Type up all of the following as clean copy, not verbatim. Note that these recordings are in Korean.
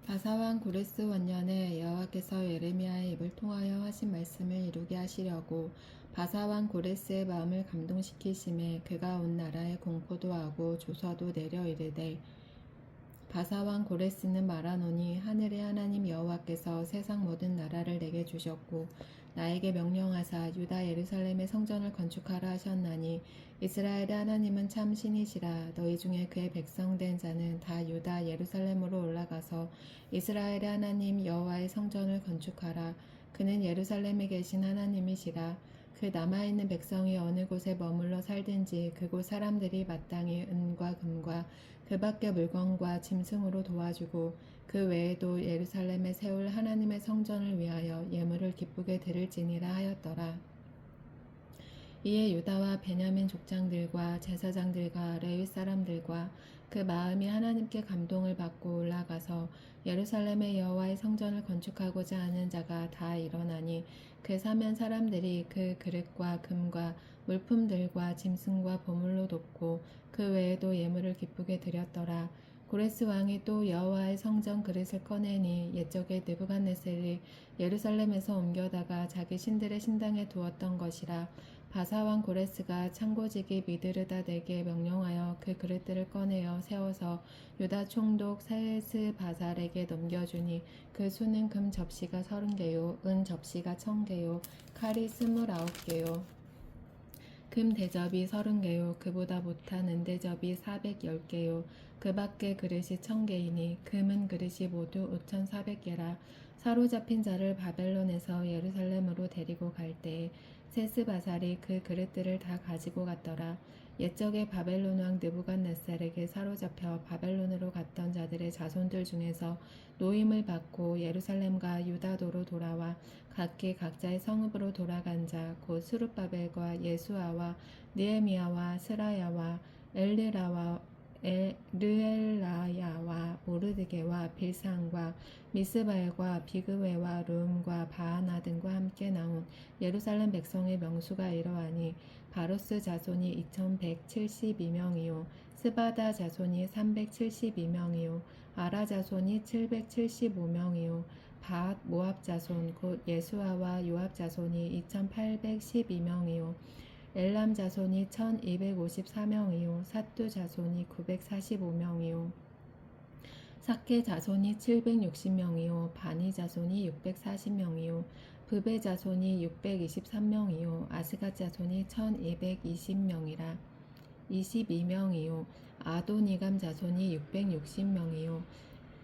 바사왕 고레스 원년에 여호와께서 예레미야의 입을 통하여 하신 말씀을 이루게 하시려고 바사왕 고레스의 마음을 감동시키심에 그가 온 나라에 공포도 하고 조서도 내려 이르되 바사왕 고레스는 말하노니 하늘의 하나님 여호와께서 세상 모든 나라를 내게 주셨고 나에게 명령하사 유다 예루살렘의 성전을 건축하라 하셨나니 이스라엘의 하나님은 참 신이시라. 너희 중에 그의 백성된 자는 다 유다 예루살렘으로 올라가서 이스라엘의 하나님 여호와의 성전을 건축하라. 그는 예루살렘에 계신 하나님이시라. 그 남아있는 백성이 어느 곳에 머물러 살든지 그곳 사람들이 마땅히 은과 금과 그 밖의 물건과 짐승으로 도와주고 그 외에도 예루살렘에 세울 하나님의 성전을 위하여 예물을 기쁘게 드릴지니라 하였더라. 이에 유다와 베냐민 족장들과 제사장들과 레위 사람들과 그 마음이 하나님께 감동을 받고 올라가서 예루살렘의 여호와의 성전을 건축하고자 하는 자가 다 일어나니 그 사면 사람들이 그 그릇과 금과 물품들과 짐승과 보물로 돕고 그 외에도 예물을 기쁘게 드렸더라. 고레스 왕이 또 여호와의 성전 그릇을 꺼내니 옛적에 느부갓네살이 예루살렘에서 옮겨다가 자기 신들의 신당에 두었던 것이라. 바사왕 고레스가 창고지기 미드르다덱에게 명령하여 그 그릇들을 꺼내어 세워서 유다 총독 세스바살에게 넘겨주니 그 수는 금 접시가 30개요 은 접시가 1000개요 칼이 29개요 금 대접이 30개요 그보다 못한 은 대접이 410개요 그 밖의 그릇이 1000개이니 금은 그릇이 모두 5400개라. 사로잡힌 자를 바벨론에서 예루살렘으로 데리고 갈 때에 세스바살이 그 그릇들을 다 가지고 갔더라. 옛적에 바벨론 왕 느부갓네살에게 사로잡혀 바벨론으로 갔던 자들의 자손들 중에서 노임을 받고 예루살렘과 유다도로 돌아와 각기 각자의 성읍으로 돌아간 자 곧 스룹바벨과 예수아와 느헤미야와 스라야와 엘르라와 르엘라야와 모르드게와 빌상과 미스발과 비그웨와 룸과 바하나 등과 함께 나온 예루살렘 백성의 명수가 이러하니 바로스 자손이 2172명이요 스바다 자손이 372명이요 아라 자손이 775명이요 바앗 모압 자손 곧 예수아와 요압 자손이 2812명이요 엘람 자손이 1254명이요 삿두 자손이 945명이요 사케 자손이 760명이요 바니 자손이 640명이요 브베 자손이 623명이요 아스갓 자손이 1220명이라 22명이요 아도니감 자손이 660명이요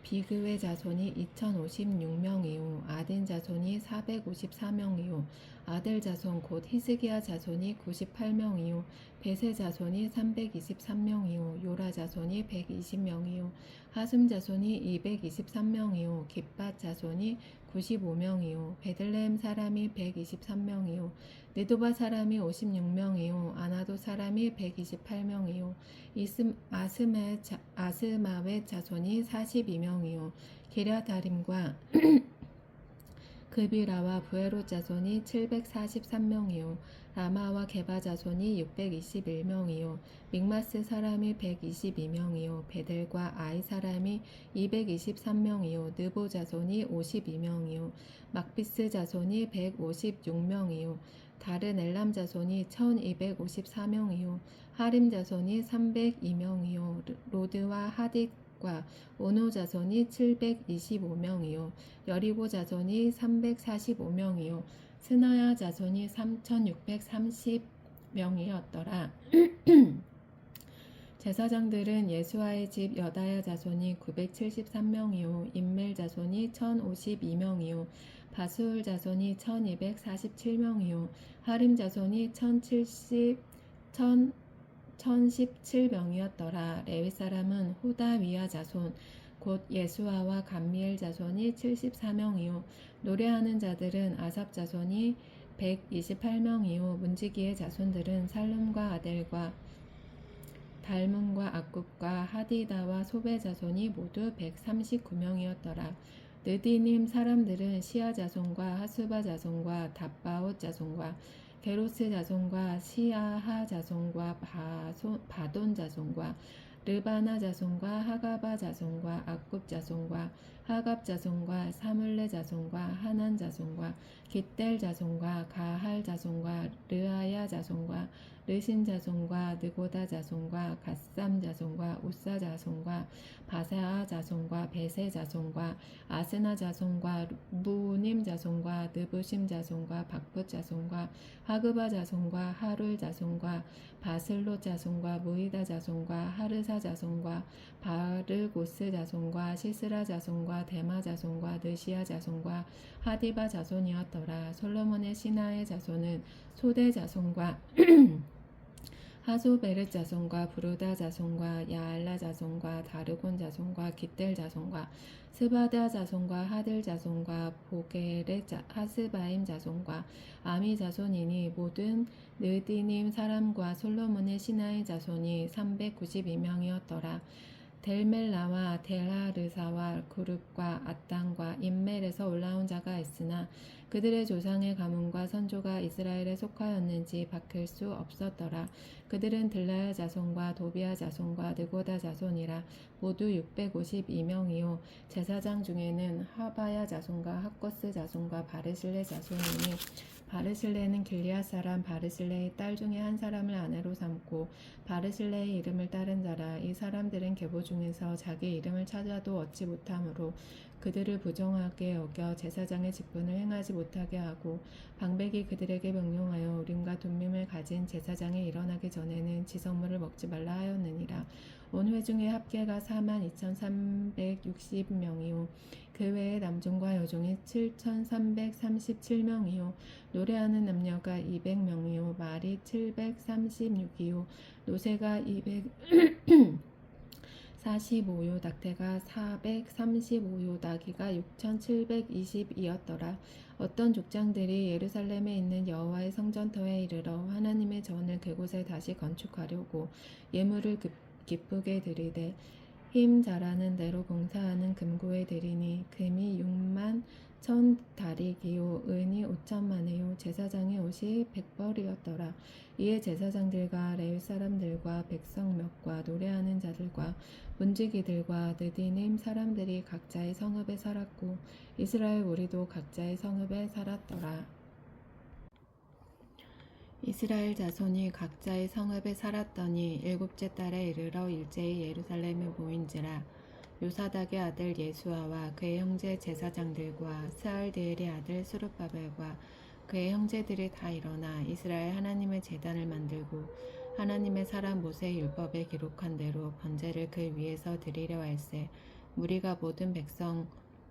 비그웨 자손이 2056명이요 아딘 자손이 454명이요 아들 자손 곧 히스기야 자손이 98명이요 베세 자손이 323명이요 요라 자손이 120명이요 하숨 자손이 223명이요 깃밭 자손이 95명이요 베들레헴 사람이 123명이요 느도바 사람이 56명이요 아나도 사람이 128명이요 아스마웻 자손이 42명이요 기랴다림과 그비라와 부에롯 자손이 743명이요 라마와 게바 자손이 621명이요 믹마스 사람이 122명이요 베델과 아이 사람이 223명이요 느보 자손이 52명이요 막비스 자손이 156명이요 다른 엘람 자손이 1254명이요 하림 자손이 302명이요 로드와 하딧과 오노 자손이 725명이요 여리고 자손이 345명이요 스나야 자손이 3630명이었더라. 제사장들은 예수아의 집 여다야 자손이 973명이요 임멜 자손이 1052명이요 바수울 자손이 1247명이요 하림 자손이 1017명이었더라. 레위 사람은 호다위야 자손 곧 예수아와 감미엘 자손이 74명이요 노래하는 자들은 아삽 자손이 128명이요 문지기의 자손들은 살룸과 아델과 달문과 악굽과 하디다와 소베 자손이 모두 139명이었더라. 느디님 사람들은 시아 자손과 하수바 자손과 답바옷 자손과 게로스 자손과 시아하 자손과 바돈 자손과 르바나 자손과 하가바 자손과 악굽 자손과 하갑 자손과 사물레 자손과 하난 자손과 깃델 자손과 가할 자손과 르아야 자손과 르신 자손과 느고다 자손과 갓삼 자손과 우사 자손과 바세아 자손과 베세 자손과 아스나 자손과 무님 자손과 느부심 자손과 박붓 자손과 하그바 자손과 하룰 자손과 바슬로 자손과 무이다 자손과 하르사 자손과 바르고스 자손과 시스라 자손과 데마 자손과 느시아 자손과 하디바 자손이었더라. 솔로몬의 신하의 자손은 소대 자손과 하소베르 자손과 부르다 자손과 야알라 자손과 다르곤 자손과 깃델 자손과 스바다 자손과 하들 자손과 보게레 하스바임 자손과 아미 자손이니 모든 느디님 사람과 솔로몬의 신하의 자손이 392명이었더라. 델멜라와 델하르사와 그룹과 아땅과 인멜에서 올라온 자가 있으나 그들의 조상의 가문과 선조가 이스라엘에 속하였는지 밝힐 수 없었더라. 그들은 들라야 자손과 도비야 자손과 느고다 자손이라 모두 652명이요 제사장 중에는 하바야 자손과 학거스 자손과 바르실레 자손이니 바르실레는 길리앗 사람 바르실레의 딸 중에 한 사람을 아내로 삼고 바르실레의 이름을 따른 자라. 이 사람들은 계보 중에서 자기 이름을 찾아도 얻지 못하므로 그들을 부정하게 여겨 제사장의 직분을 행하지 못하게 하고 방백이 그들에게 명령하여 우림과 둠밈을 가진 제사장이 일어나기 전에는 지성물을 먹지 말라 하였느니라. 온 회중의 합계가 42,360명이요 그 외에 남종과 여종이 7,337명이요 노래하는 남녀가 200명이요 말이 736이요 노새가 245요 낙태가 435요 나귀가 6,720이었더라. 어떤 족장들이 예루살렘에 있는 여호와의 성전터에 이르러 하나님의 전을 그곳에 다시 건축하려고 예물을 기쁘게 드리되 힘 잘하는 대로 봉사하는 금고에 드리니 금이 6만 1,000다리기요 은이 5천만이요 제사장의 옷이 100벌이었더라. 이에 제사장들과 레위 사람들과 백성 몇과 노래하는 자들과 문지기들과 느디님 사람들이 각자의 성읍에 살았고 이스라엘 무리도 각자의 성읍에 살았더라. 이스라엘 자손이 각자의 성읍에 살았더니 일곱째 달에 이르러 일제히 예루살렘에 모인지라. 요사닥의 아들 예수아와 그의 형제 제사장들과 스알디엘의 아들 스룹바벨과 그의 형제들이 다 일어나 이스라엘 하나님의 제단을 만들고 하나님의 사람 모세의 율법에 기록한 대로 번제를 그 위에서 드리려 할세. 무리가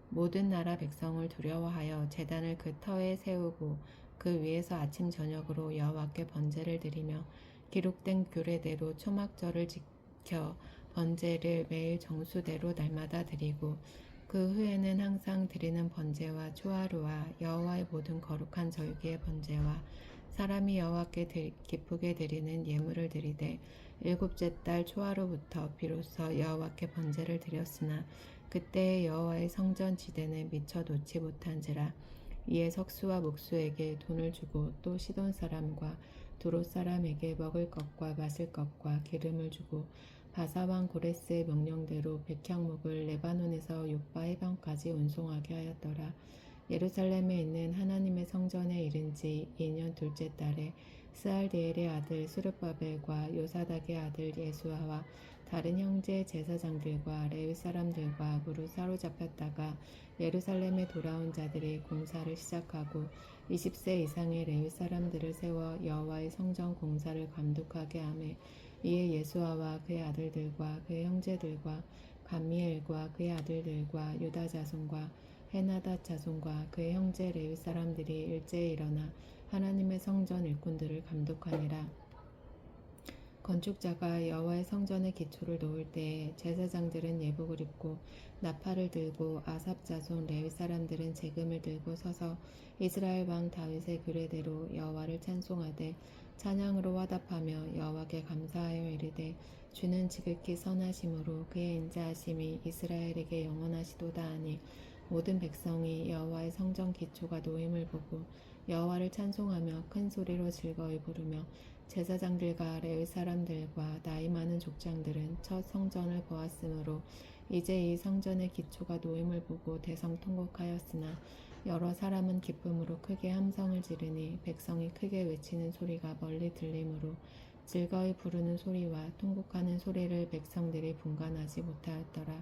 모든 나라 백성을 두려워하여 제단을 그 터에 세우고 그 위에서 아침 저녁으로 여호와께 번제를 드리며 기록된 규례대로 초막절을 지켜 번제를 매일 정수대로 날마다 드리고 그 후에는 항상 드리는 번제와 초하루와 여호와의 모든 거룩한 절기의 번제와 사람이 여호와께 기쁘게 드리는 예물을 드리되 일곱째 달 초하루부터 비로소 여호와께 번제를 드렸으나 그때의 여호와의 성전 지대는 미처 놓지 못한지라. 이에 석수와 목수에게 돈을 주고 또 시돈 사람과 두롯 사람에게 먹을 것과 마실 것과 기름을 주고 바사 왕 고레스의 명령대로 백향목을 레바논에서 욥바 해변까지 운송하게 하였더라. 예루살렘에 있는 하나님의 성전에 이른 지 2년 둘째 달에 스알디엘의 아들 스룹바벨과 요사닥의 아들 예수아와 다른 형제 제사장들과 레위 사람들과 무릇 사로잡혔다가 예루살렘에 돌아온 자들이 공사를 시작하고 20세 이상의 레위 사람들을 세워 여호와의 성전 공사를 감독하게 하매 이에 예수아와 그의 아들들과 그의 형제들과 감미엘과 그의 아들들과 유다 자손과 헤나닷 자손과 그의 형제 레위 사람들이 일제히 일어나 하나님의 성전 일꾼들을 감독하니라. 건축자가 여호와의 성전의 기초를 놓을 때에 제사장들은 예복을 입고 나팔을 들고 아삽 자손 레위 사람들은 재금을 들고 서서 이스라엘 왕 다윗의 규례대로 여호와를 찬송하되 찬양으로 화답하며 여호와께 감사하여 이르되 주는 지극히 선하심으로 그의 인자하심이 이스라엘에게 영원하시도다 하니 모든 백성이 여호와의 성전 기초가 놓임을 보고 여호와를 찬송하며 큰 소리로 즐거이 부르며 제사장들과 레위 사람들과 나이 많은 족장들은 첫 성전을 보았으므로 이제 이 성전의 기초가 놓임을 보고 대성통곡하였으나 여러 사람은 기쁨으로 크게 함성을 지르니 백성이 크게 외치는 소리가 멀리 들리므로 즐거이 부르는 소리와 통곡하는 소리를 백성들이 분간하지 못하였더라.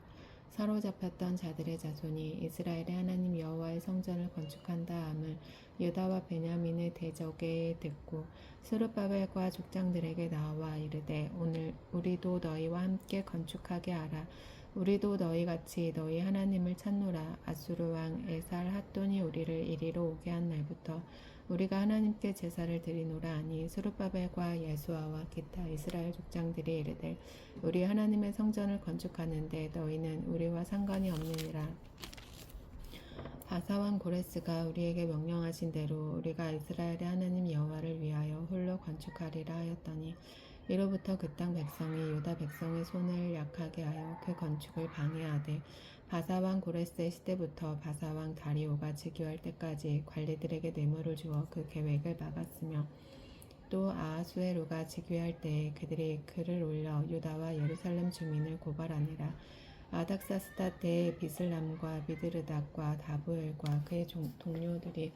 사로잡혔던 자들의 자손이 이스라엘의 하나님 여호와의 성전을 건축한다 함을 유다와 베냐민의 대적에 듣고 스룹바벨과 족장들에게 나와 이르되 오늘 우리도 너희와 함께 건축하게 하라. 우리도 너희같이 너희 하나님을 찾노라. 아수르 왕 에살 핫돈이 우리를 이리로 오게 한 날부터 우리가 하나님께 제사를 드리노라 하니 스룹바벨과 예수아와 기타 이스라엘 족장들이 이르되 우리 하나님의 성전을 건축하는데 너희는 우리와 상관이 없느니라. 바사왕 고레스가 우리에게 명령하신 대로 우리가 이스라엘의 하나님 여호와를 위하여 홀로 건축하리라 하였더니 이로부터 그 땅 백성이 유다 백성의 손을 약하게 하여 그 건축을 방해하되 바사왕 고레스의 시대부터 바사왕 다리오가 즉위할 때까지 관리들에게 뇌물을 주어 그 계획을 막았으며 또 아하수에로가 즉위할 때에 그들이 글을 올려 유다와 예루살렘 주민을 고발하니라. 아닥사스다 때에 비슬람과 미드르닥과 다부엘과 그의 동료들이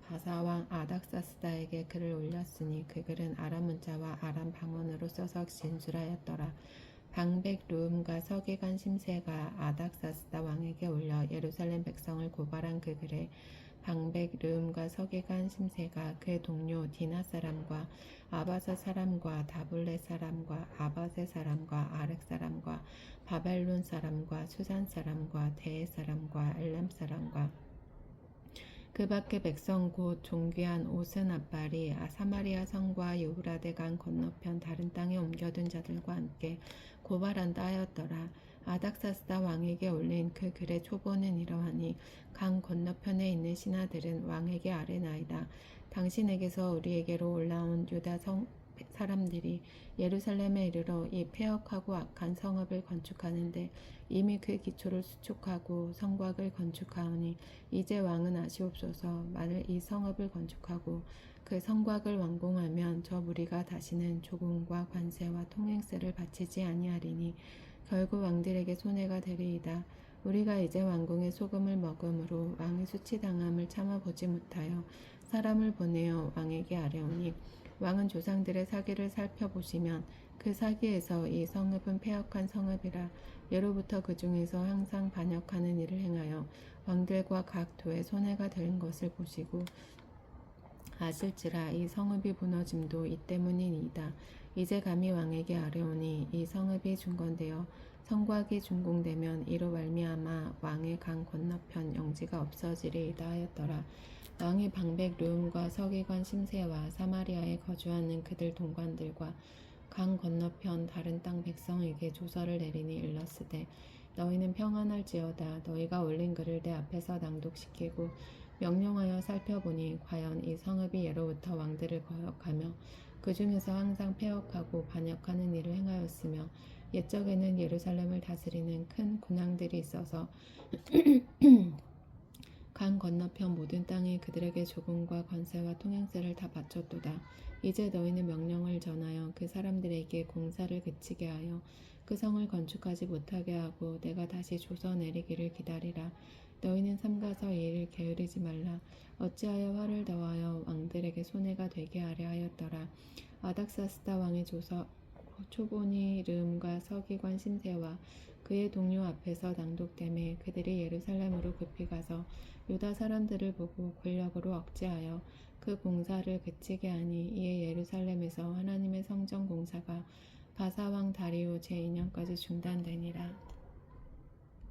바사왕 아닥사스다에게 글을 올렸으니 그 글은 아람 문자와 아람 방언으로 써서 진술하였더라. 방백 르움과 서기관 심세가 아닥사스다 왕에게 올려 예루살렘 백성을 고발한 그 글에 방백 르움과 서기관 심세가 그의 동료 디나 사람과 아바사 사람과 다블레 사람과 아바세 사람과 아렉 사람과 바벨론 사람과 수산 사람과 대에 사람과 엘람 사람과 그 밖에 백성 곧 존귀한 오슨 앞발이 사마리아 성과 유브라데 강 건너편 다른 땅에 옮겨둔 자들과 함께 고발한다 하였더라. 아닥사스다 왕에게 올린 그 글의 초본은 이러하니 강 건너편에 있는 신하들은 왕에게 아뢰나이다. 당신에게서 우리에게로 올라온 유다 사람들이 예루살렘에 이르러 이 폐역하고 악한 성읍을 건축하는데 이미 그 기초를 수축하고 성곽을 건축하오니 이제 왕은 아시옵소서. 만일 이 성읍을 건축하고 그 성곽을 완공하면 저 무리가 다시는 조공과 관세와 통행세를 바치지 아니하리니 결국 왕들에게 손해가 되리이다. 우리가 이제 왕궁의 소금을 먹음으로 왕의 수치당함을 참아보지 못하여 사람을 보내어 왕에게 아뢰오니 왕은 조상들의 사기를 살펴보시면 그 사기에서 이 성읍은 패역한 성읍이라 예로부터 그 중에서 항상 반역하는 일을 행하여 왕들과 각 도에 손해가 된 것을 보시고 아실지라 이 성읍이 무너짐도 이 때문이니이다. 이제 감히 왕에게 아뢰오니 이 성읍이 중건되어 성곽이 준공되면 이로 말미암아 왕의 강 건너편 영지가 없어지리이다 하였더라. 왕이 방백 르움과 서기관 심세와 사마리아에 거주하는 그들 동관들과 강 건너편 다른 땅 백성에게 조서를 내리니 일렀으되 너희는 평안할지어다. 너희가 올린 글을 내 앞에서 낭독시키고 명령하여 살펴보니 과연 이 성읍이 예로부터 왕들을 거역하며 그 중에서 항상 패역하고 반역하는 일을 행하였으며 옛적에는 예루살렘을 다스리는 큰 군왕들이 있어서 강 건너편 모든 땅에 그들에게 조공과 관세와 통행세를 다 바쳤도다. 이제 너희는 명령을 전하여 그 사람들에게 공사를 그치게 하여 그 성을 건축하지 못하게 하고 내가 다시 조서 내리기를 기다리라. 너희는 삼가서 이 일을 게으르지 말라. 어찌하여 화를 더하여 왕들에게 손해가 되게 하려 하였더라. 아닥사스다 왕의 조서 초본이 르움과 서기관 심세와 그의 동료 앞에서 낭독되매 그들이 예루살렘으로 급히 가서 유다 사람들을 보고 권력으로 억제하여 그 공사를 그치게 하니 이에 예루살렘에서 하나님의 성전 공사가 바사왕 다리오 제2년까지 중단되니라.